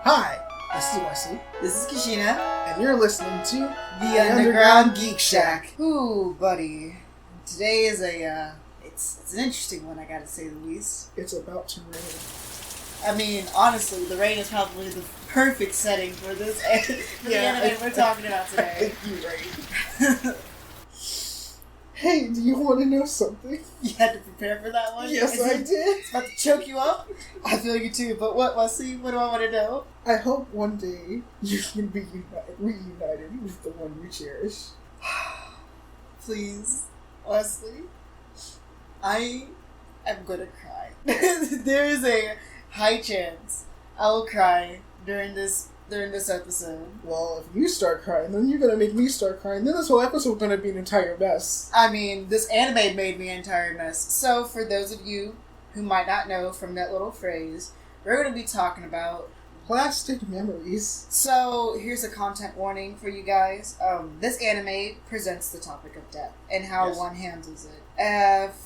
Hi, this is Wesley. This is Kashina. And you're listening to The Underground Geek Shack. Ooh, buddy. Today is it's an interesting one, I gotta say the least. It's about to rain. I mean, honestly, the rain is probably the perfect setting for this for the anime we're talking about today. I think you're right. Hey, do you want to know something? You had to prepare for that one? Yes, I did. It's about to choke you up? I feel you too, but what, Wesley? What do I want to know? I hope one day you can be reunited with the one you cherish. Please, Wesley. I am gonna cry. There is a high chance I will cry during this episode. Well, if you start crying, then you're gonna make me start crying. Then this whole episode is gonna be an entire mess. I mean, this anime made me an entire mess. So, for those of you who might not know from that little phrase, we're gonna be talking about plastic memories. So, here's a content warning for you guys. This anime presents the topic of death and how one handles it.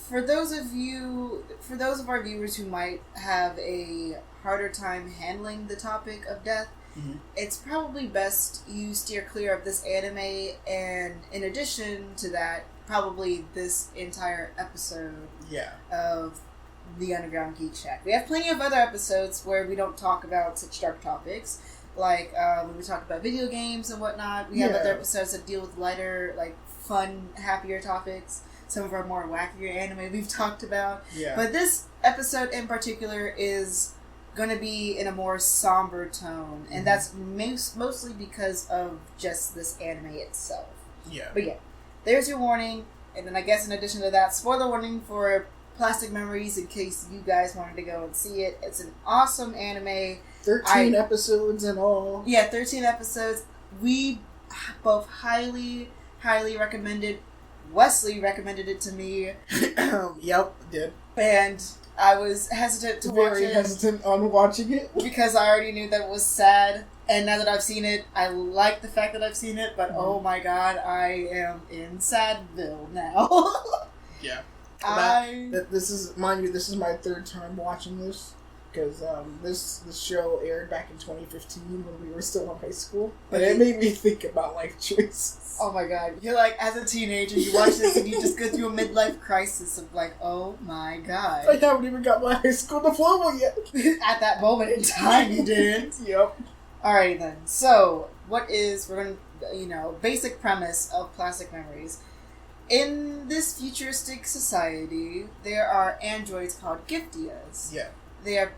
For those of our viewers who might have a harder time handling the topic of death, it's probably best you steer clear of this anime, and in addition to that, probably this entire episode of The Underground Geek Shack. We have plenty of other episodes where we don't talk about such dark topics, like when we talk about video games and whatnot. We have other episodes that deal with lighter, like fun, happier topics. Some of our more wackier anime we've talked about. Yeah. But this episode in particular is going to be in a more somber tone, and that's mostly because of just this anime itself. Yeah. But yeah, there's your warning, and then I guess in addition to that, spoiler warning for Plastic Memories in case you guys wanted to go and see it. It's an awesome anime. 13 episodes in all. Yeah, 13 episodes. We both highly recommend it. Wesley recommended it to me. Yep, did. And I was hesitant to watch it. Very hesitant on watching it. Because I already knew that it was sad. And now that I've seen it, I like the fact that I've seen it. But oh my god, I am in Sadville now. Yeah. This is my third time watching this. Because this show aired back in 2015 when we were still in high school. And it made me think about life choices. Oh my god. You're like, as a teenager, you watch this and you just go through a midlife crisis of like, oh my god. I haven't even got my high school diploma yet. At that moment in time, you didn't. Yep. Alrighty then. So, we're going to, basic premise of Plastic Memories. In this futuristic society, there are androids called Giftias. Yeah. They're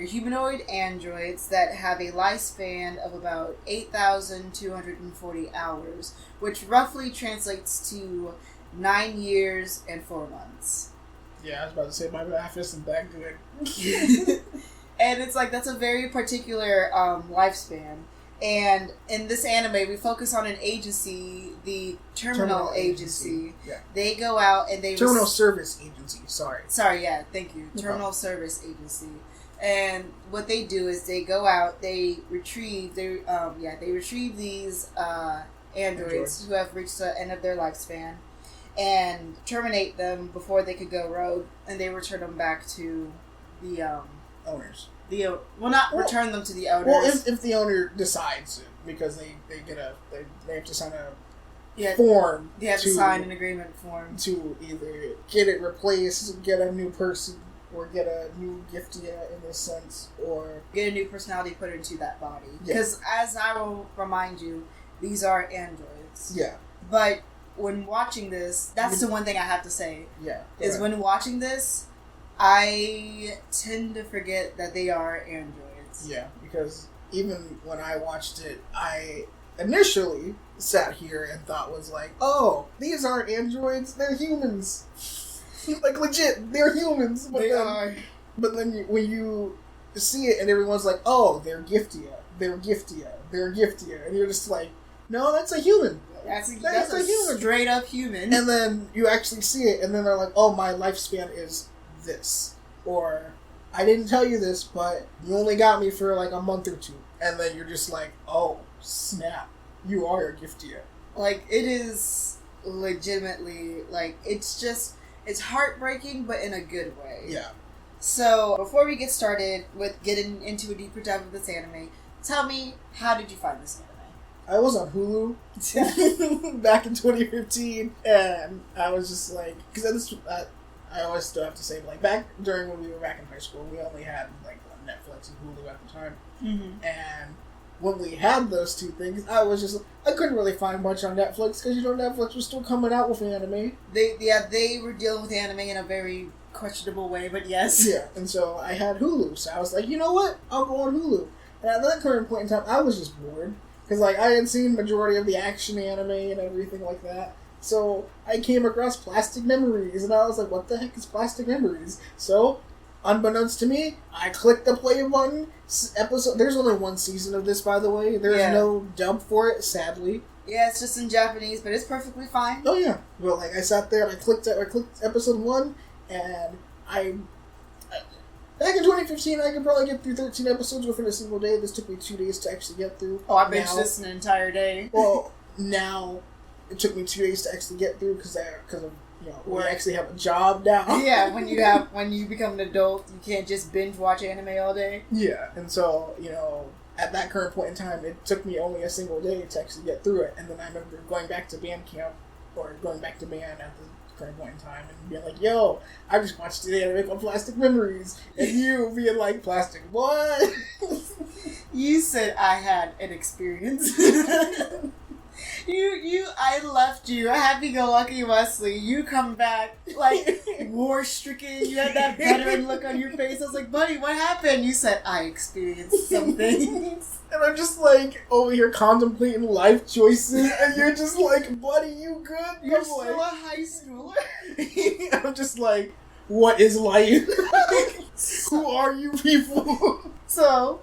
humanoid androids that have a lifespan of about 8,240 hours, which roughly translates to 9 years and 4 months. Yeah, I was about to say, my math isn't that good. And it's like, that's a very particular lifespan. And in this anime, we focus on an agency, the Terminal Agency. Yeah. They go out and they... Terminal Service Agency, sorry. Sorry, yeah, thank you. Terminal Service Agency. And what they do is they go out, they retrieve these androids who have reached the end of their lifespan and terminate them before they could go rogue, and they return them back to the owners. Return them to the owners. Well, if the owner decides, because they have to sign a form. They have to sign an agreement form to either get it replaced, get a new person, or get a new Giftia in this sense, or get a new personality put into that body. Because as I will remind you, these are androids. Yeah. But when watching this, that's the one thing I have to say. Yeah. Is when watching this, I tend to forget that they are androids. Yeah, because even when I watched it, I initially sat here and thought was like, oh, these aren't androids, they're humans. Like, legit, they're humans. But they are. But then when you see it and everyone's like, oh, they're Giftia, and you're just like, no, that's a human. That's a human. Straight up human. And then you actually see it, and then they're like, oh, my lifespan is this, or I didn't tell you this, but you only got me for like a month or two, and then you're just like, oh snap, you are a Giftia. Like, it is legitimately, like, it's heartbreaking, but in a good way. Yeah. So, before we get started with getting into a deeper dive of this anime, tell me, how did you find this anime? I was on Hulu back in 2015, and I was just like, because I always still have to say, like, back during when we were back in high school, we only had, like, Netflix and Hulu at the time. Mm-hmm. And when we had those two things, I couldn't really find much on Netflix, because, Netflix was still coming out with anime. They were dealing with anime in a very questionable way, but yes. Yeah, and so I had Hulu, so I was like, you know what? I'll go on Hulu. And at that current point in time, I was just bored. Because, like, I had seen majority of the action anime and everything like that. So, I came across Plastic Memories, and I was like, what the heck is Plastic Memories? So, unbeknownst to me, I clicked the play button. There's only one season of this, by the way. There's no dub for it, sadly. Yeah, it's just in Japanese, but it's perfectly fine. Oh, yeah. Well, like, I sat there and I clicked episode 1, and back in 2015, I could probably get through 13 episodes within a single day. This took me 2 days to actually get through. Oh, I binged this an entire day. Well, now it took me 2 days to actually get through because of we actually have a job now. Yeah, when you become an adult, you can't just binge watch anime all day. Yeah, and so at that current point in time, it took me only a single day to actually get through it. And then I remember going back to band camp or going back to band at the current point in time and being like, yo, I just watched the anime called Plastic Memories, and you being like, plastic what? You said I had an experience. I left you, a happy-go-lucky Wesley. You come back, like, war-stricken. You had that veteran look on your face. I was like, buddy, what happened? You said, I experienced something. And I'm just, like, over here contemplating life choices, and you're just like, buddy, you good? You're still a high schooler. I'm just like, what is life? Who are you people? So,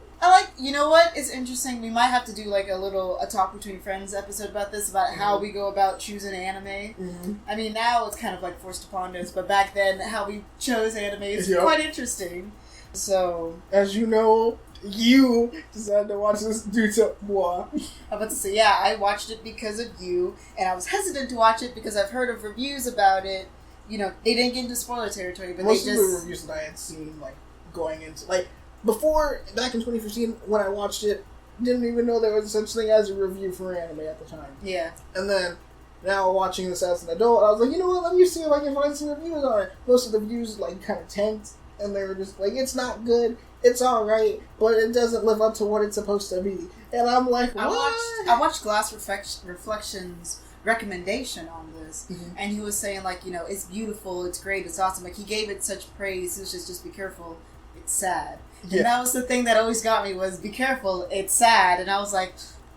you know what? It's interesting. We might have to do like a talk between friends episode about this, about how we go about choosing anime. Mm-hmm. I mean, now it's kind of like forced upon us, but back then, how we chose anime is quite interesting. So, as you know, you decided to watch this due to moi. I'm about to say, yeah, I watched it because of you, and I was hesitant to watch it because I've heard of reviews about it. They didn't get into spoiler territory, but most of the reviews that I had seen, like, going into, like, before, back in 2015, when I watched it, didn't even know there was such thing as a review for anime at the time. Yeah. And then, now watching this as an adult, I was like, you know what, let me see if I can find some reviews on it. Most of the reviews, like, kind of tanked, and they were just like, it's not good, it's alright, but it doesn't live up to what it's supposed to be. And I'm like, what? I watched Glass Reflections' recommendation on this, and he was saying, like, it's beautiful, it's great, it's awesome. Like, he gave it such praise. He was just be careful, it's sad. Yeah. And that was the thing that always got me was, be careful, it's sad. And I was like,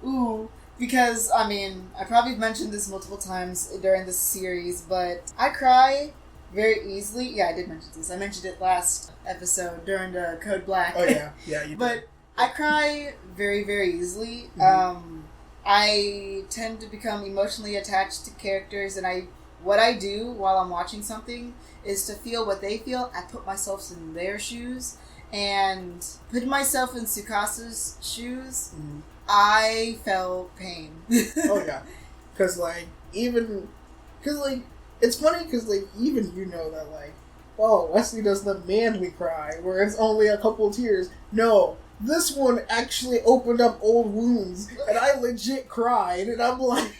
ooh, because, I mean, I probably mentioned this multiple times during this series, but I cry very easily. Yeah, I did mention this. I mentioned it last episode during the Code Black. Oh, yeah. Yeah, you did. But I cry very, very easily. I tend to become emotionally attached to characters, and what I do while I'm watching something is to feel what they feel. I put myself in their shoes, and putting myself in Tsukasa's shoes, I felt pain. Oh, yeah. Because, like, it's funny because, like, even that, like, oh, Wesley does the manly cry, where it's only a couple tears. No. This one actually opened up old wounds, and I legit cried, and I'm like...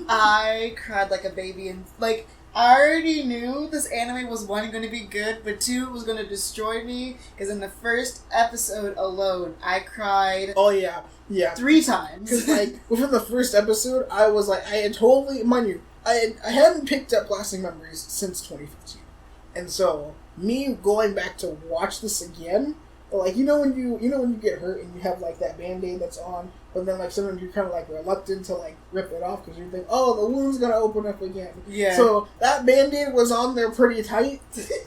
I cried like a baby, and, like, I already knew this anime was, one, going to be good, but two, it was going to destroy me, because in the first episode alone, I cried... Oh, yeah. Yeah. 3 times. Because, like, within the first episode, I was like, I had totally... Mind you, I hadn't picked up Plastic Memories since 2015. And so, me going back to watch this again... Like, when you get hurt and you have, like, that Band-Aid that's on, but then, like, sometimes you're kind of, like, reluctant to, like, rip it off because you think, oh, the wound's gonna open up again. Yeah. So, that Band-Aid was on there pretty tight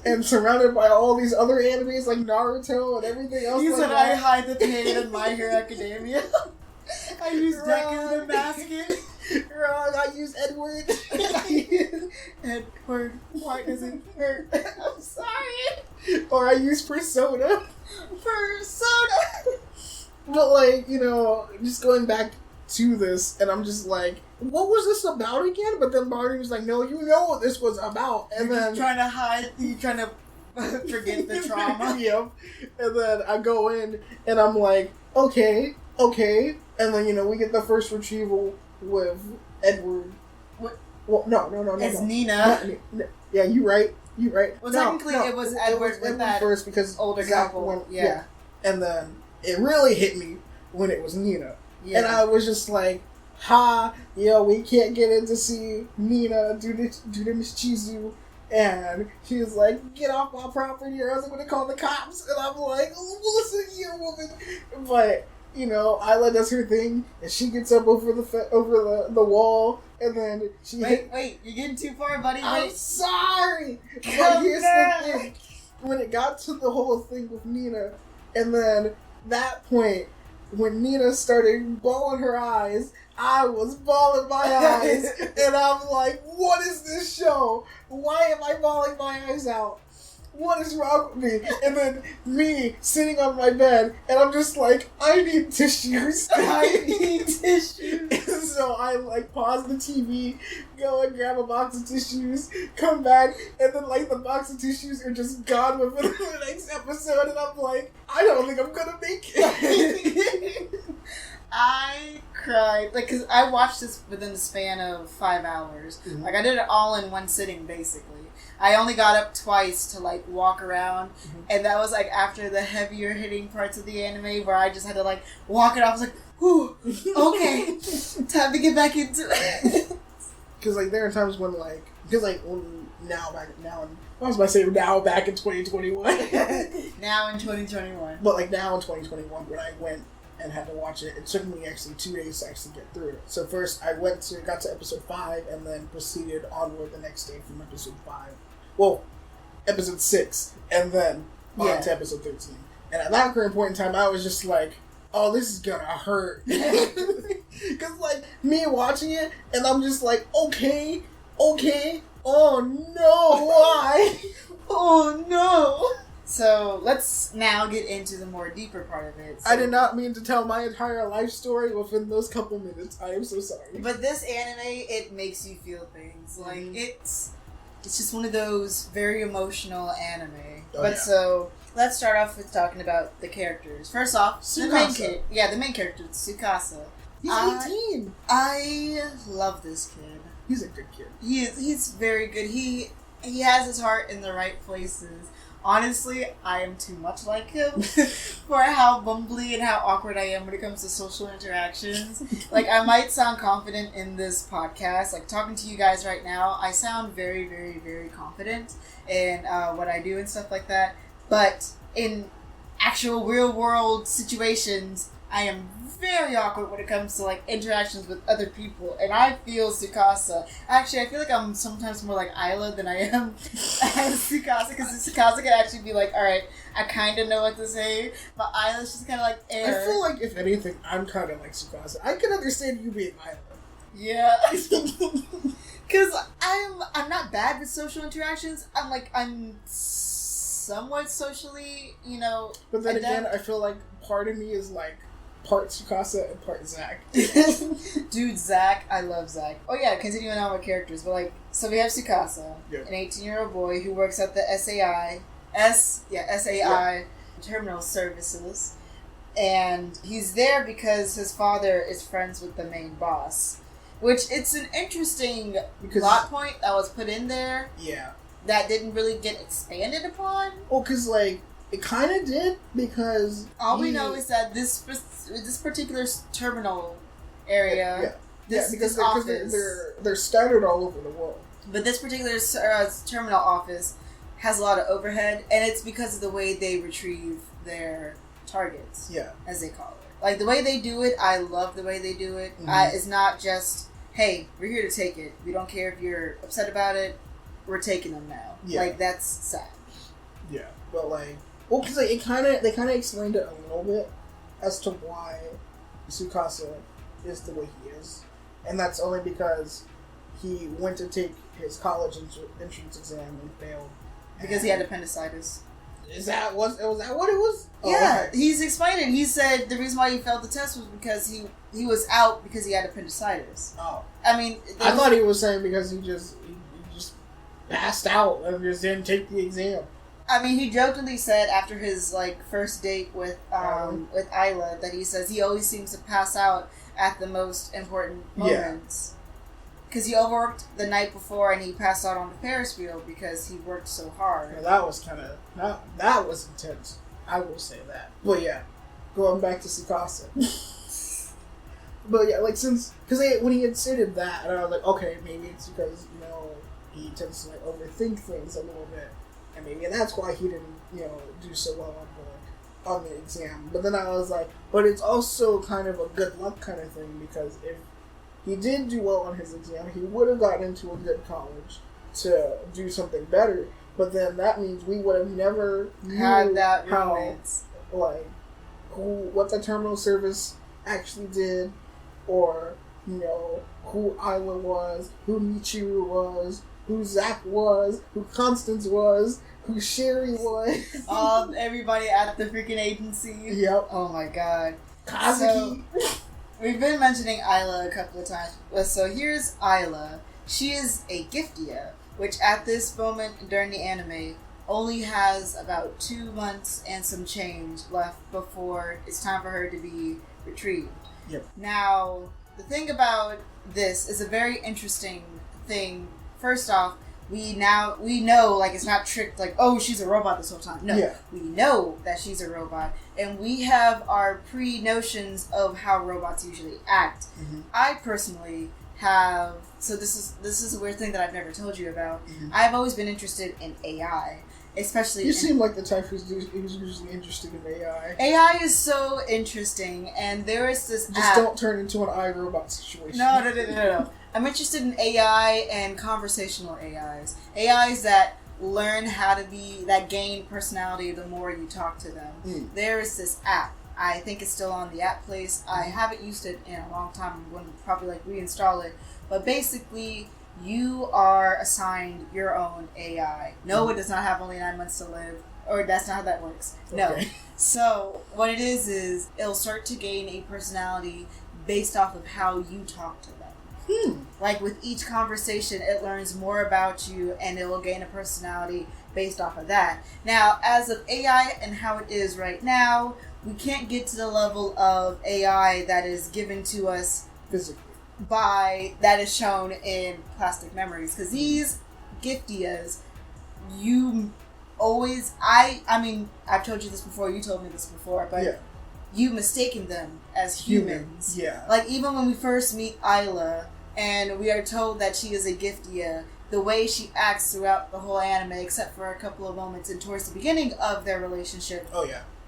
and surrounded by all these other animes like Naruto and everything else. You like said that. I hide the pain in My Hero Academia. I use Deku to mask it. Wrong, I use Edward. Edward, why does it hurt? I'm sorry. Or I use Persona. But, like, just going back to this, and I'm just like, what was this about again? But then Barney was like, no, you know what this was about. And You're then... just trying to hide, you're trying to Forget the trauma. Yep. And then I go in, and I'm like, okay. And then, we get the first retrieval with Edward. What? Well, no. It's Nina. Yeah, you right. Well, technically, it was Edward with that first because older Zach couple. went, yeah. And then it really hit me when it was Nina. Yeah. And I was just like, we can't get in to see Nina do the Miss Chizu. And she was like, get off my property or else I'm going to call the cops. And I'm like, listen here, woman. But, Isla does her thing, and she gets up over the wall, and then she Wait, you're getting too far, buddy. I'm sorry! But here's back. the thing. When it got to the whole thing with Nina, and then that point, when Nina started bawling her eyes, I was bawling my eyes, and I'm like, what is this show? Why am I bawling my eyes out? What is wrong with me? And then me sitting on my bed, and I'm just like, I need tissues. I need tissues. And so I pause the TV, go and grab a box of tissues, come back, and then the box of tissues are just gone within the next episode, and I'm like, I don't think I'm gonna make it. I cried, because I watched this within the span of 5 hours. Mm-hmm. I did it all in one sitting, basically. I only got up twice to walk around, and that was after the heavier hitting parts of the anime where I just had to walk it off. I was like, whew, okay, time to get back into it. Because there are times when now back in 2021. Now in 2021. But now in 2021 when I went and had to watch it, it took me actually 2 days to actually get through it. So first I got to episode 5 and then proceeded onward the next day from episode 5. Well, episode 6 and then on to episode 13. And at that current point in time, I was just like, oh, this is gonna hurt. Because me watching it and I'm just like, okay, oh no, why? Oh no. So let's now get into the more deeper part of it. So, I did not mean to tell my entire life story within those couple minutes. I am so sorry. But this anime, it makes you feel things. It's just one of those very emotional anime. So let's start off with talking about the characters. First off, the main character, Tsukasa. He's 18. I love this kid. He's a good kid. He's very good. He has his heart in the right places. Honestly, I am too much like him for how bumbly and how awkward I am when it comes to social interactions. I might sound confident in this podcast. Talking to you guys right now, I sound very, very, very confident in what I do and stuff like that. But in actual real-world situations, I am very awkward when it comes to interactions with other people, and I feel Tsukasa. Actually, I feel like I'm sometimes more like Isla than I am Tsukasa, because Tsukasa can actually be all right, I kind of know what to say, but Isla's just kind of air. I feel like if anything, I'm kind of like Tsukasa. I can understand you being Isla. Yeah, because I'm not bad with social interactions. I'm somewhat socially, But then again, I feel like part of me is part Tsukasa and part Zach. Dude, Zach, I love Zach. Oh yeah, continuing on with characters, but so we have Tsukasa, an 18-year-old boy who works at the SAI terminal services, and he's there because his father is friends with the main boss, which it's an interesting plot point that was put in there. Yeah. That didn't really get expanded upon. Well, because it kind of did, because all we know is that this particular terminal area, because they're scattered all over the world. But this particular terminal office has a lot of overhead, and it's because of the way they retrieve their targets. Yeah, as they call it. The way they do it, I love the way they do it. Mm-hmm. It's not just, hey, we're here to take it. We don't care if you're upset about it. We're taking them now. Yeah. That's sad. Yeah, but because they kind of explained it a little bit as to why Tsukasa is the way he is, and that's only because he went to take his college entrance exam and failed because he had appendicitis. Was that what it was? Yeah, he's explained it. He said the reason why he failed the test was because he was out because he had appendicitis. Oh, I mean, I thought he was saying because he just passed out and just didn't take the exam. I mean, he jokingly said after his like first date with Isla that he says he always seems to pass out at the most important moments. Because he overworked the night before and he passed out on the Ferris wheel because he worked so hard. Yeah, that was kind of... That was intense. I will say that. But yeah, going back to Tsukasa. But yeah, like since... Because when he had stated that, and I was like, okay, maybe it's because, you know, he tends to like overthink things a little bit. And maybe that's why he didn't, you know, do so well on the exam. But then I was like, but it's also kind of a good luck kind of thing, because if he did do well on his exam, he would have gotten into a good college to do something better. But then that means we would have never had that how, romance. like, what the terminal service actually did, or, you know, who Isla was, who Michiru was, who Zach was, who Constance was, who Sherry was. Everybody at the freaking agency. Yep. Oh my god. Kazuki. So, we've been mentioning Isla a couple of times. So here's Isla. She is a Giftia, which at this moment during the anime only has about 2 months and some change left before it's time for her to be retrieved. Yep. Now, the thing about this is a very interesting thing. First off, we know, like, it's not tricked, like, oh, she's a robot this whole time. No, we know that she's a robot, and we have our pre-notions of how robots usually act. Mm-hmm. I personally have, so this is a weird thing that I've never told you about. Mm-hmm. I've always been interested in AI, especially... You seem like the type who's usually interested in AI. AI is so interesting, and there is this Just don't turn into an iRobot situation. No. I'm interested in AI and conversational AIs. AIs that learn how to that gain personality the more you talk to them. There is this app. I think it's still on the app place. I haven't used it in a long time. I'm going to probably reinstall it. But basically, you are assigned your own AI. No, it does not have only 9 months to live. Or that's not how that works. Okay. No. So what it is it'll start to gain a personality based off of how you talk to them. Like with each conversation, it learns more about you and it will gain a personality based off of that. Now, as of AI and how it is right now, we can't get to the level of AI that is given to us physically that is shown in plastic memories. Because these Giftias, you always, I mean, I've told you this before, you told me this before, but you mistaken them as humans. Yeah. Like, even when we first meet Isla, and we are told that she is a Giftia, the way she acts throughout the whole anime, except for a couple of moments and towards the beginning of their relationship,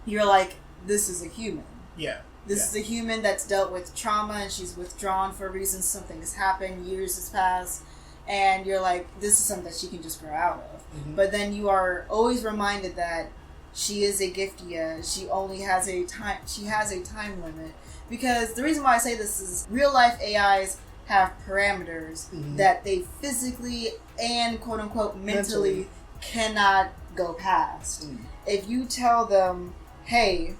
you're like, this is a human. Yeah. This is a human that's dealt with trauma, and she's withdrawn for reasons. Something has happened, years has passed, and you're like, this is something that she can just grow out of. Mm-hmm. But then you are always reminded that she is a Giftia. She only has a time limit. Because the reason why I say this is real life AIs have parameters that they physically and quote unquote mentally cannot go past. If you tell them, hey,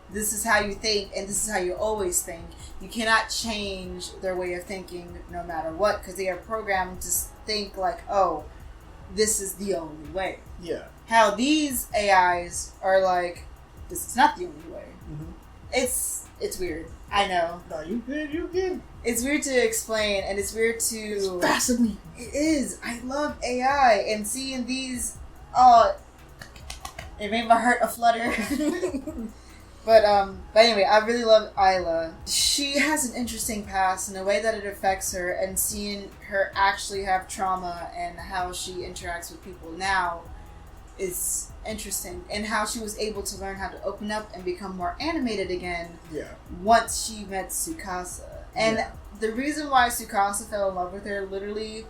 this is how you think and this is how you always think, you cannot change their way of thinking no matter what, because they are programmed to think like, oh, this is the only way. Yeah. How these AIs are like, this is not the only way. It's weird. I know. No, you good. It's weird to explain, and it's weird to... It's fascinating. It is. I love AI, and seeing these... it made my heart aflutter. But anyway, I really love Isla. She has an interesting past, and the way that it affects her, and seeing her actually have trauma, and how she interacts with people now is interesting, and how she was able to learn how to open up and become more animated again once she met Tsukasa. And the reason why Tsukasa fell in love with her, literally,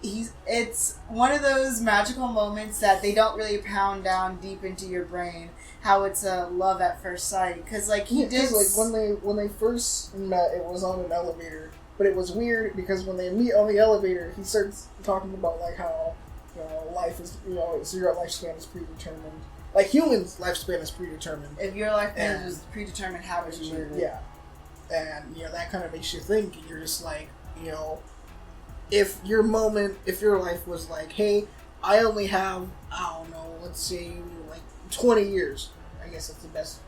it's one of those magical moments that they don't really pound down deep into your brain, how it's a love at first sight. Because like when they first met, it was on an elevator, but it was weird because when they meet on the elevator, he starts talking about like how life is, so your lifespan is predetermined. Like, humans' lifespan is predetermined. If your lifespan is predetermined, how would you live it? Yeah. And, that kind of makes you think. You're just like, if your life was like, hey, I only have, I don't know, let's say, like, 20 years. I guess that's the best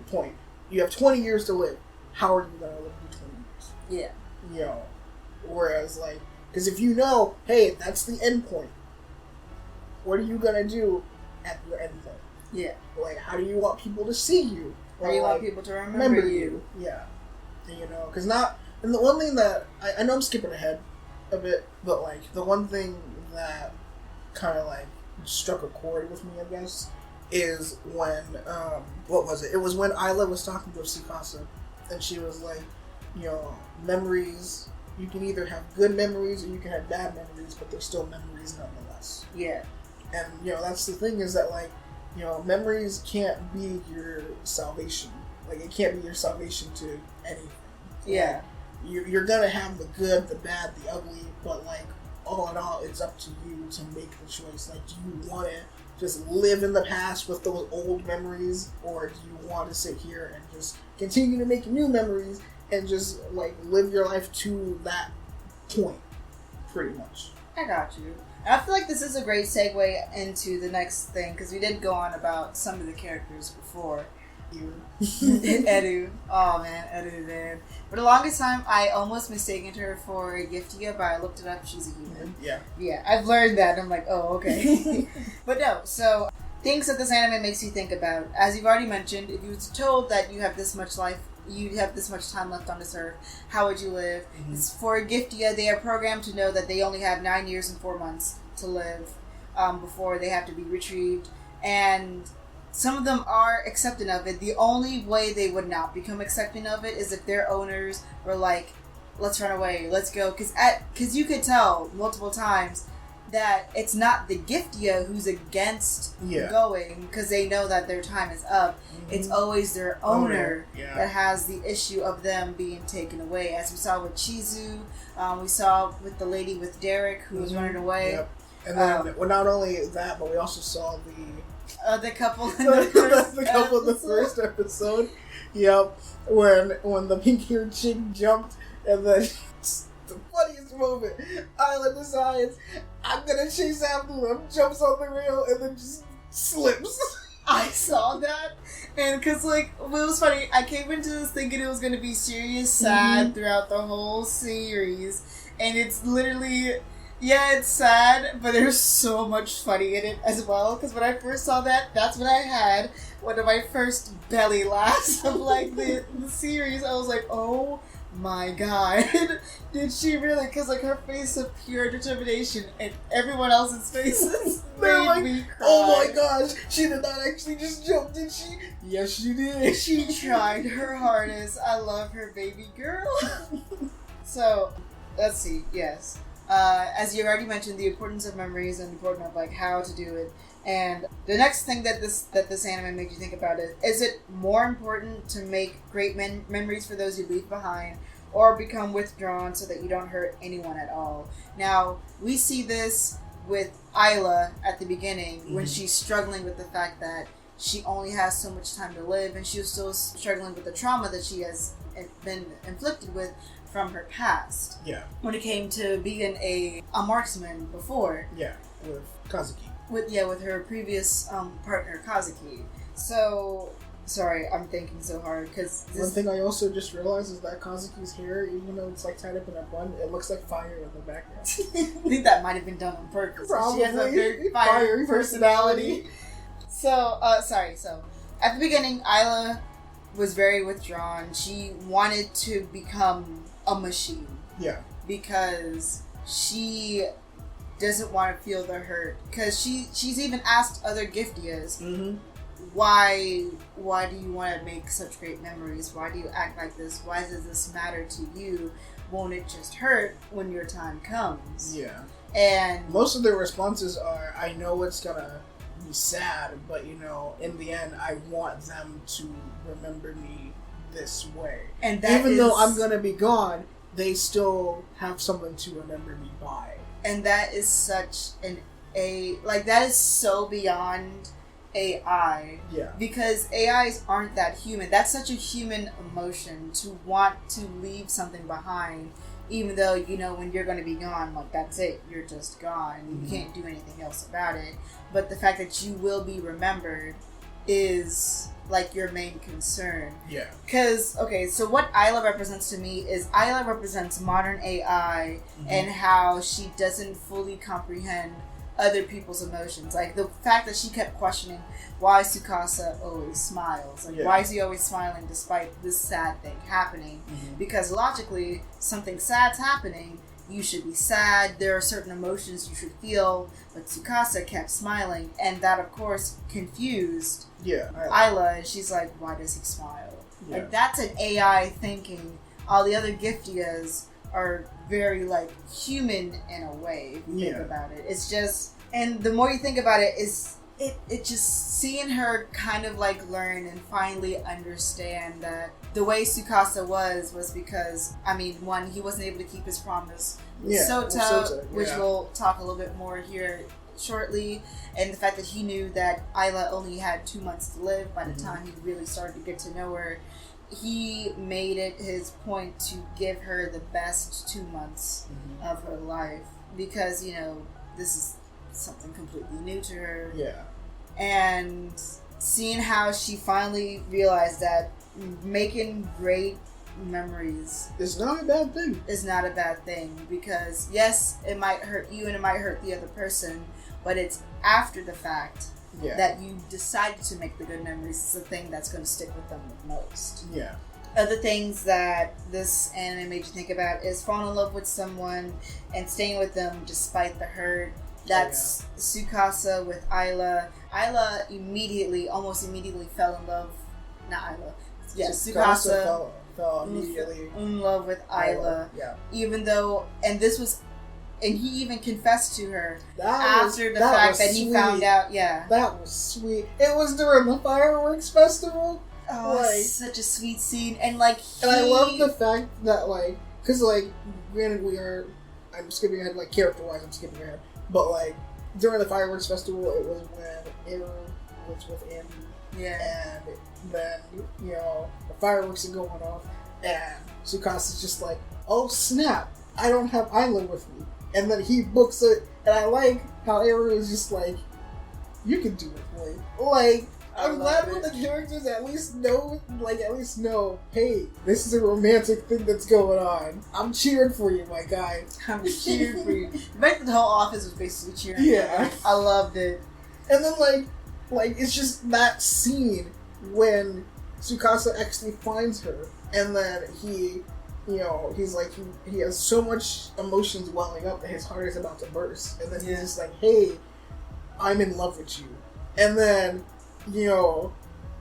point. You have 20 years to live. How are you going to live in 20 years? Yeah. You know, whereas, like, because if you know, hey, that's the end point, what are you going to do at your end point? Yeah. Like, how do you want people to see you? How do you want people to remember you? Yeah. And, you know, because and the one thing that, I know I'm skipping ahead a bit, but, like, the one thing that kind of, like, struck a chord with me, I guess, is when, what was it? It was when Isla was talking to Tsukasa, and she was like, you know, memories, you can either have good memories or you can have bad memories, but they're still memories nonetheless. Yeah. And, you know, that's the thing is that, like, you know, memories can't be your salvation. Like, it can't be your salvation to anything. Yeah. Like, you're gonna have the good, the bad, the ugly, but, like, all in all, it's up to you to make the choice. Like, do you want to just live in the past with those old memories, or do you want to sit here and just continue to make new memories and just, like, live your life to that point, pretty much? I got you. And I feel like this is a great segue into the next thing, because we did go on about some of the characters before. Edu. Oh man, Edu, man. For the longest time, I almost mistaken her for a Giftia, but I looked it up. She's a human. Yeah. Yeah, I've learned that. I'm like, oh, okay. But no, so things that this anime makes you think about. As you've already mentioned, if you were told that you have this much life, you have this much time left on this earth, how would you live? Mm-hmm. For a Giftia, they are programmed to know that they only have 9 years and 4 months to live before they have to be retrieved. And some of them are accepting of it. The only way they would not become accepting of it is if their owners were like, let's run away, let's go. Because you could tell multiple times that it's not the Giftia who's against going, because they know that their time is up. Mm-hmm. It's always their owner that has the issue of them being taken away. As we saw with Chizu, we saw with the lady with Derek who was running away. Yep. And then, well, not only that, but we also saw the couple in the first episode. Yep. When the pink-haired chick jumped, and then the funniest moment, Isla decides, I'm gonna chase after them, jumps on the rail, and then just slips. I saw that, and because, like, it was funny, I came into this thinking it was gonna be serious, sad throughout the whole series, and it's literally... Yeah, it's sad, but there's so much funny in it as well. Because when I first saw that, that's when I had one of my first belly laughs of, like, the series. I was like, oh my god. Did she really? Because, like, her face of pure determination and everyone else's faces made me cry. Oh my gosh, she did not actually just jump, did she? Yes, she did. She tried her hardest. I love her baby girl. So, let's see. Yes. As you already mentioned, the importance of memories and the importance of, like, how to do it. And the next thing that this anime makes you think about is it more important to make great memories for those you leave behind, or become withdrawn so that you don't hurt anyone at all? Now, we see this with Isla at the beginning when she's struggling with the fact that she only has so much time to live, and she was still struggling with the trauma that she has been inflicted with from her past. Yeah. When it came to being a marksman before. Yeah, with Kazuki. With her previous partner, Kazuki. So, sorry, I'm thinking so hard, because... One thing I also just realized is that Kazuki's hair, even though it's, like, tied up in a bun, it looks like fire in the background. I think that might have been done on purpose. Probably. She has a very fiery personality. So, so, at the beginning, Isla was very withdrawn. She wanted to become a machine. Yeah. Because she doesn't want to feel the hurt. Because she's even asked other Giftias, why do you want to make such great memories? Why do you act like this? Why does this matter to you? Won't it just hurt when your time comes? Yeah. And most of their responses are, I know it's gonna be sad, but, you know, in the end, I want them to remember me this way. And that even though I'm gonna be gone, they still have something to remember me by. And that is such that is so beyond AI. Yeah. Because AIs aren't that human. That's such a human emotion, to want to leave something behind even though you know when you're going to be gone, like that's it, you're just gone. You Mm-hmm. can't do anything else about it. But the fact that you will be remembered is like your main concern. Yeah. Because, okay, so what Isla represents to me is Isla represents modern AI Mm-hmm. and how she doesn't fully comprehend other people's emotions. Like, the fact that she kept questioning why Tsukasa always smiles. Like, Yeah. why is he always smiling despite this sad thing happening? Mm-hmm. Because logically, something sad's happening, you should be sad, there are certain emotions you should feel, but Tsukasa kept smiling, and that, of course, confused Yeah. Isla, and she's like, why does he smile? Yeah. Like, that's an AI thinking. All the other Giftias are very, like, human in a way, if you think Yeah. about it. It's just, and the more you think about it, it just seeing her kind of, like, learn and finally understand that the way Tsukasa was because, I mean, one, he wasn't able to keep his promise with Yeah, Sota, with Sota, which yeah. we'll talk a little bit more here shortly, and the fact that he knew that Isla only had 2 months to live by the Mm-hmm. time he really started to get to know her. He made it his point to give her the best 2 months Mm-hmm. of her life because, you know, this is something completely new to her. Yeah. And seeing how she finally realized that making great memories It's not a bad thing. is not a bad thing, because yes, it might hurt you and it might hurt the other person, but it's after the fact Yeah. that you decided to make the good memories is the thing that's going to stick with them the most. Yeah. Other things that this anime made you think about is falling in love with someone and staying with them despite the hurt. That's Tsukasa with Isla. Isla almost immediately fell in love. Not Isla. Yeah, Tsukasa fell immediately in love with Isla. Yeah. Even though, and he even confessed to her That after the fact that he sweet. found out. Yeah. That was sweet. It was during the fireworks festival. Oh, Like- it's such a sweet scene, and like, And I love the fact that, like, because, like, granted, I'm skipping ahead, like, character-wise, I'm skipping ahead, but, like, during the fireworks festival, it was when Eru was with Andy, yeah, and then, you know, the fireworks are going off, and Tsukasa's just like, oh, snap, I don't have Isla with me, and then he books it, and I like how Eru is just like, you can do it, boy. Like, I'm glad when the characters at least know, hey, this is a romantic thing that's going on. I'm cheering for you, my guy. I'm cheering for you. The fact that the whole office was basically cheering. Yeah. I loved it. And then, like it's just that scene when Tsukasa actually finds her, and then he, you know, he's like, he has so much emotions welling up that his heart is about to burst, and then he's just like, hey, I'm in love with you. And then, you know,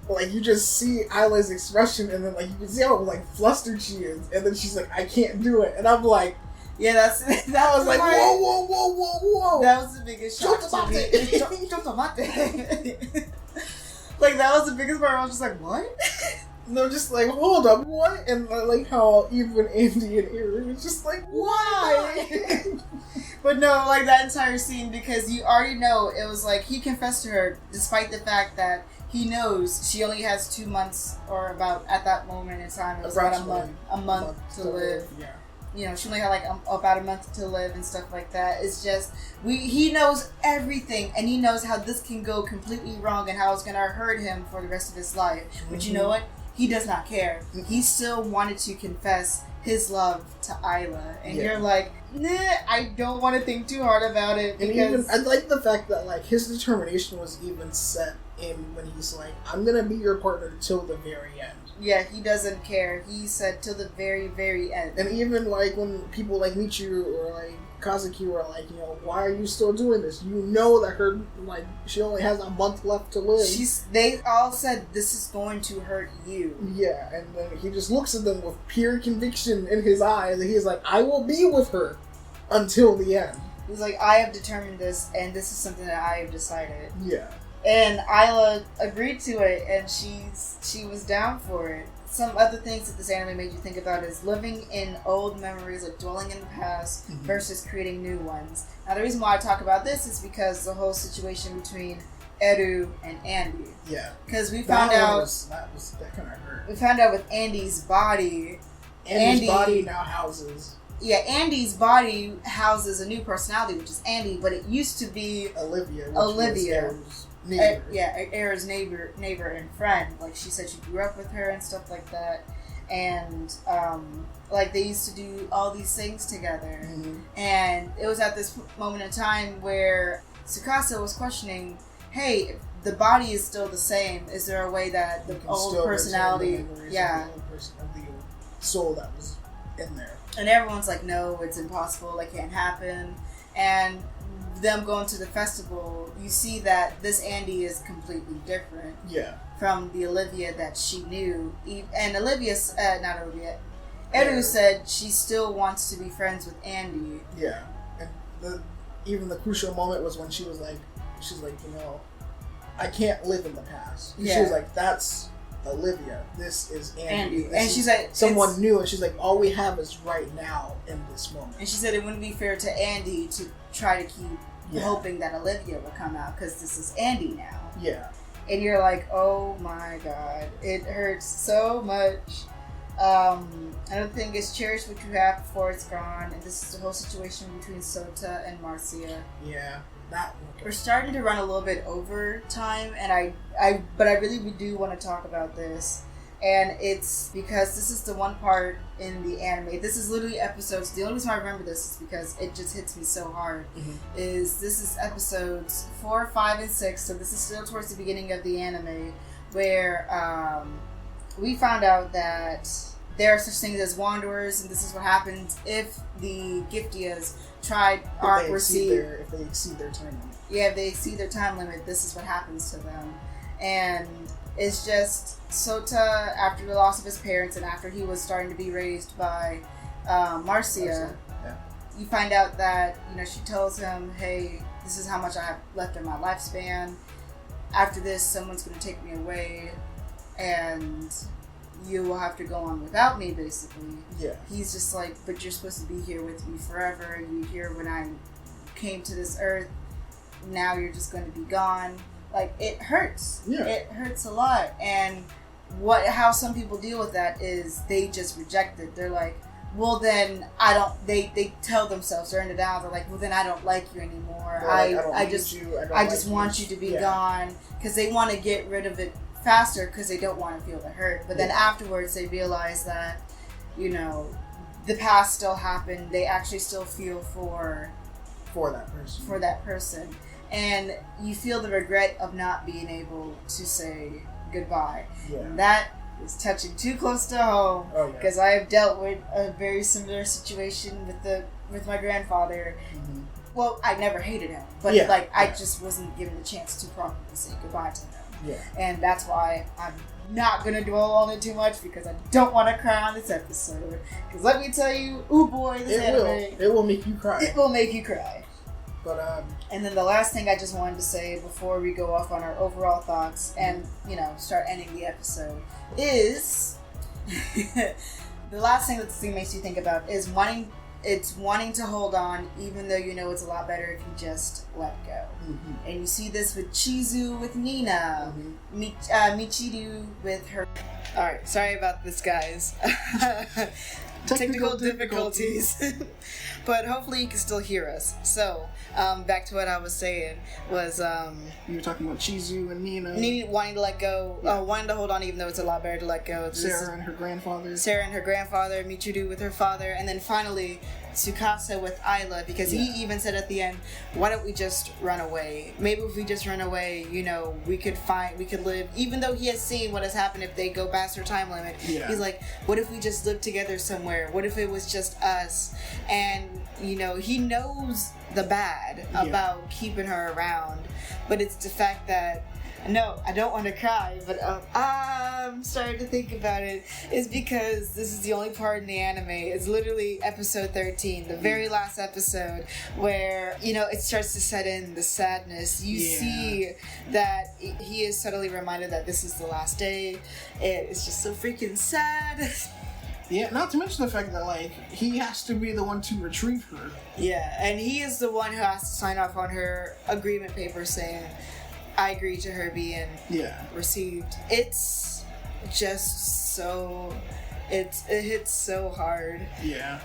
like, you just see Isla's expression, and then, like, you can see how, like, flustered she is, and then she's like, I can't do it, and I'm like, yeah, that was like, whoa. That was the biggest shock to me. Like, that was the biggest part. I was just like, what? And I'm just like, hold up, what? And I like how even Andy and Eru was just like, why? But no, like, that entire scene, because you already know, it was like, he confessed to her, despite the fact that he knows she only has 2 months, or about, at that moment in time, it was about a month to live. Yeah. You know, she only had, like, about a month to live and stuff like that. It's just, he knows everything, and he knows how this can go completely wrong and how it's going to hurt him for the rest of his life. But you know what? He does not care. He still wanted to confess his love to Isla, and you're like, nah, I don't want to think too hard about it. And because even, I like the fact that, like, his determination was even set in when he's like, I'm gonna be your partner till the very end. yeah, he doesn't care. He said till the very, very end. And even, like, when people like Michiru or, like, Kazuki were like, you know, why are you still doing this? You know that her, like, she only has a month left to live. They all said, this is going to hurt you. Yeah, and then he just looks at them with pure conviction in his eyes, and he's like, I will be with her until the end. He's like, I have determined this, and this is something that I have decided. Yeah. And Isla agreed to it, and she was down for it. Some other things that this anime made you think about is living in old memories, like dwelling in the past, versus creating new ones. Now, the reason why I talk about this is because the whole situation between Eru and Andy. Yeah. Because we found out that kind of hurt. we found out with Andy's body. Andy's body now houses Andy's body houses a new personality, which is Andy, but it used to be Olivia. Era's neighbor and friend. Like, she said she grew up with her and stuff like that. And, like, they used to do all these things together. Mm-hmm. And it was at this moment in time where Tsukasa was questioning, hey, if the body is still the same, is there a way that the old personality... Of the soul that was in there. And everyone's like, no, it's impossible, it can't happen. And them going to the festival, you see that this Andy is completely different. Yeah. From the Olivia that she knew. And Eru said she still wants to be friends with Andy. Yeah. And even the crucial moment was when she's like, I can't live in the past. Yeah. She was like, that's Olivia. This is Andy. And she's like, someone new, and she's like, all we have is right now in this moment. And she said it wouldn't be fair to Andy to try to keep hoping that Olivia would come out, because this is Andy now. Yeah. And you're like, oh my god, it hurts so much. Another thing is, cherish what you have before it's gone. And this is the whole situation between Sota and Marcia. Yeah. We're starting to run a little bit over time, and but I really do want to talk about this. And it's because this is the one part in the anime. This is literally episodes. The only reason I remember this is because it just hits me so hard. Mm-hmm. This is episodes 4, 5, and 6. So this is still towards the beginning of the anime, where we found out that there are such things as wanderers, and this is what happens if the Giftias if they exceed their time limit. Yeah, if they exceed their time limit, this is what happens to them. And it's just Sota, after the loss of his parents and after he was starting to be raised by Marcia, you find out that, she tells him, hey, this is how much I have left in my lifespan. After this, someone's going to take me away, and you will have to go on without me, basically. Yeah. He's just like, but you're supposed to be here with me forever. You were here when I came to this earth. Now you're just going to be gone. Like, it hurts. Yeah. It hurts a lot. And how some people deal with that is they just reject it. They're like, well, then they tell themselves, they're in the down, they're like, well, then I don't like you anymore. I just want you to be gone. Because they want to get rid of it faster because they don't want to feel the hurt. But then afterwards they realize that, the past still happened. They actually still feel for that person. And you feel the regret of not being able to say goodbye. Yeah. And that is touching too close to home, because I have dealt with a very similar situation with my grandfather. Mm-hmm. Well, I never hated him, but I just wasn't given the chance to properly say goodbye to him. Yeah. And that's why I'm not going to dwell on it too much, because I don't want to cry on this episode. Because let me tell you, this anime... It will make you cry. It will make you cry. But, and then the last thing I just wanted to say before we go off on our overall thoughts and, start ending the episode is... the last thing that the scene makes you think about is wanting to hold on, even though it's a lot better if you just let go. Mm-hmm. And you see this with Chizu with Nina, Michiru with her. Alright, sorry about this, guys. Technical difficulties. But hopefully you can still hear us. So, back to what I was saying was... you were talking about Chizu and Nina. Nina wanting to let go, wanting to hold on even though it's a lot better to let go. Sarah and her grandfather, Michiru with her father, and then finally Tsukasa with Ayla, because he even said at the end, why don't we just run away? Maybe if we just run away, we could live, even though he has seen what has happened if they go past their time limit. He's like, what if we just live together somewhere? What if it was just us? And he knows the bad about keeping her around, but it's the fact that, no, I don't want to cry, but I'm starting to think about it, is because this is the only part in the anime. It's literally episode 13, the very last episode, where, it starts to set in the sadness. You see that he is suddenly reminded that this is the last day. It's just so freaking sad. Yeah, not to mention the fact that, he has to be the one to retrieve her. Yeah, and he is the one who has to sign off on her agreement paper saying, I agree to her being received. It's just so it hits so hard. Yeah.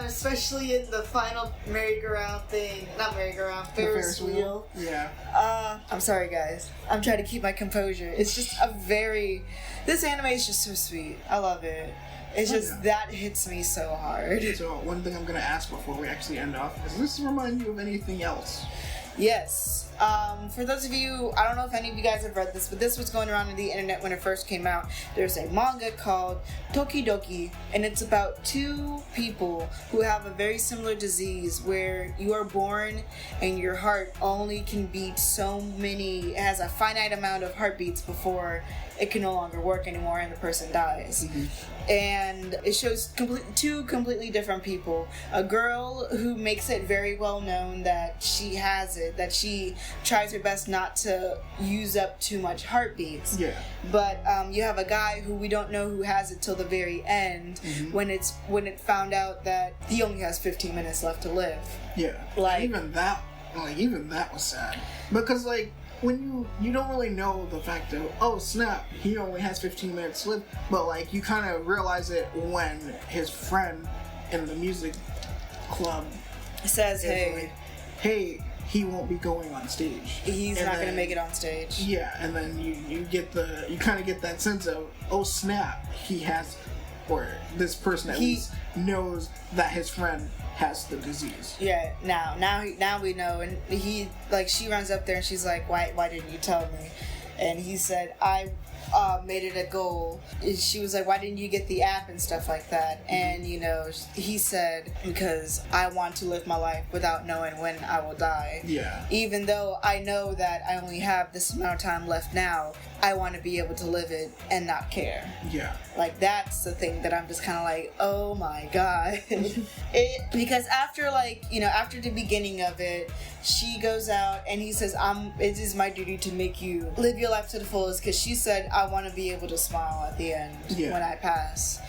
Especially in the final merry-go-round thing. Not merry-go-round, Ferris wheel. Yeah. I'm sorry, guys. I'm trying to keep my composure. It's just this anime is just so sweet. I love it. It's just that hits me so hard. So one thing I'm gonna ask before we actually end off is, does this remind you of anything else? Yes. For those of you, I don't know if any of you guys have read this, but this was going around on the internet when it first came out. There's a manga called Tokidoki, and it's about two people who have a very similar disease where you are born and your heart only can beat it has a finite amount of heartbeats before it can no longer work anymore and the person dies. Mm-hmm. And it shows two completely different people. A girl who makes it very well known that she has it, that she tries her best not to use up too much heartbeats. Yeah. But you have a guy who we don't know who has it till the very end, mm-hmm. when it found out that he only has 15 minutes left to live. Yeah. Even that was sad, because when you don't really know the fact of, oh snap, he only has 15 minutes to live, but you kind of realize it when his friend in the music club says, hey, he won't be going on stage. He's not going to make it on stage. Yeah, and then you kind of get that sense of, oh snap, he has, or this person at least knows that his friend has the disease. Yeah, now we know, and she runs up there and she's like, why didn't you tell me? And he said, I made it a goal. She was like, why didn't you get the app and stuff like that? And he said, because I want to live my life without knowing when I will die. Yeah. Even though I know that I only have this amount of time left now, I want to be able to live it and not care. Yeah. That's the thing that I'm just kind of like, oh my god. Because after after the beginning of it, she goes out and he says, it is my duty to make you live your life to the fullest, because she said, I want to be able to smile at the end when I pass.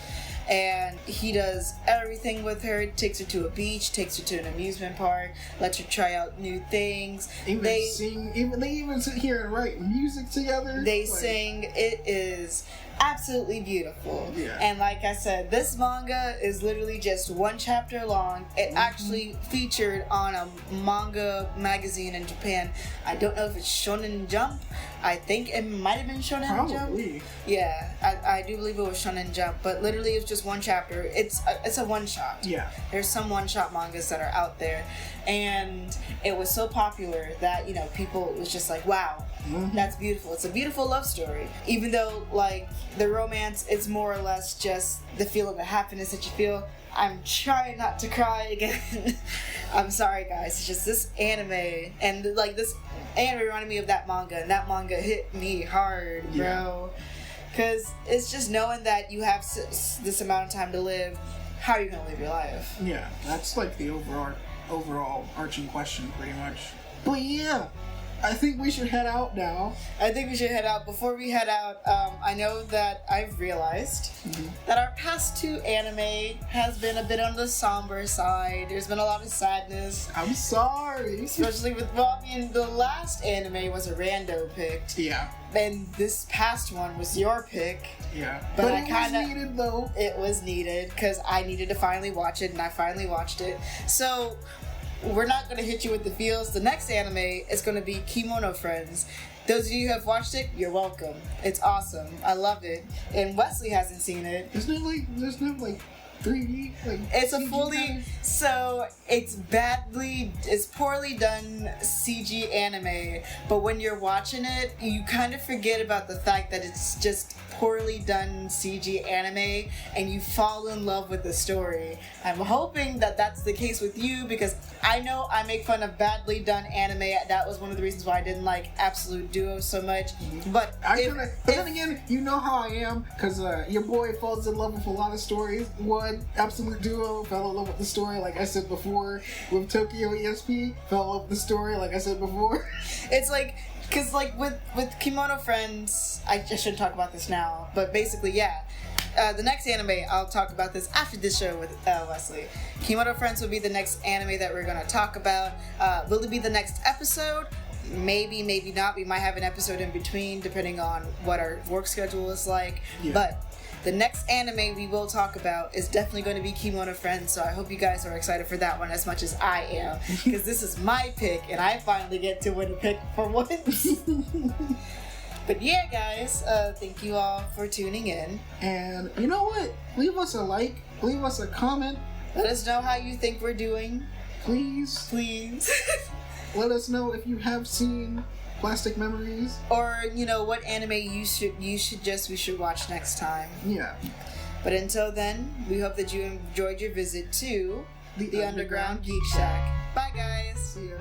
And he does everything with her, takes her to a beach, takes her to an amusement park, lets her try out new things. They even sit here and write music together. They sing. It is absolutely beautiful. Yeah. And like I said, this manga is literally just one chapter long. It actually featured on a manga magazine in Japan. I don't know if it's Shonen Jump. I think it might have been Shonen Jump. Yeah, I do believe it was Shonen Jump, but literally it's just one chapter. It's a one-shot. Yeah. There's some one-shot mangas that are out there, and it was so popular that, people was just like, wow, that's beautiful. It's a beautiful love story. Even though, the romance is more or less just the feeling of happiness that you feel. I'm trying not to cry again. I'm sorry, guys. It's just this anime, and this anime reminded me of that manga, and that manga hit me hard, bro. Because it's just knowing that you have this amount of time to live. How are you gonna live your life? Yeah, that's the overall arching question, pretty much. But yeah, I think we should head out now. Before we head out, I know that I've realized that our past two anime has been a bit on the somber side. There's been a lot of sadness. I'm sorry. Especially with, the last anime was a rando pick. Yeah. And this past one was your pick. Yeah. But it was needed, though. It was needed, because I needed to finally watch it, and I finally watched it. So we're not going to hit you with the feels. The next anime is going to be Kimono Friends. Those of you who have watched it, you're welcome. It's awesome. I love it. And Wesley hasn't seen it. There's no 3D? It's a CG fully... So, it's poorly done CG anime, but when you're watching it, you kind of forget about the fact that it's just poorly done CG anime, and you fall in love with the story. I'm hoping that that's the case with you, because I know I make fun of badly done anime. That was one of the reasons why I didn't like Absolute Duo so much. But then again, you know how I am, because your boy falls in love with a lot of stories. One, Absolute Duo, fell in love with the story, like I said before. With Tokyo ESP, fell in love with the story, like I said before. It's because with Kimono Friends, I shouldn't talk about this now, but basically, yeah. The next anime, I'll talk about this after this show with Wesley. Kimono Friends will be the next anime that we're going to talk about. Will it be the next episode? Maybe, maybe not. We might have an episode in between, depending on what our work schedule is like. Yeah. But The next anime we will talk about is definitely going to be Kimono Friends, so I hope you guys are excited for that one as much as I am, because this is my pick, and I finally get to win a pick for once. But yeah, guys, thank you all for tuning in. And you know what? Leave us a like, leave us a comment. Let us know how you think we're doing. Please. Let us know if you have seen Plastic Memories. Or, what anime you suggest we should watch next time. Yeah. But until then, we hope that you enjoyed your visit to the Underground Geek Shack. Bye, guys. See ya.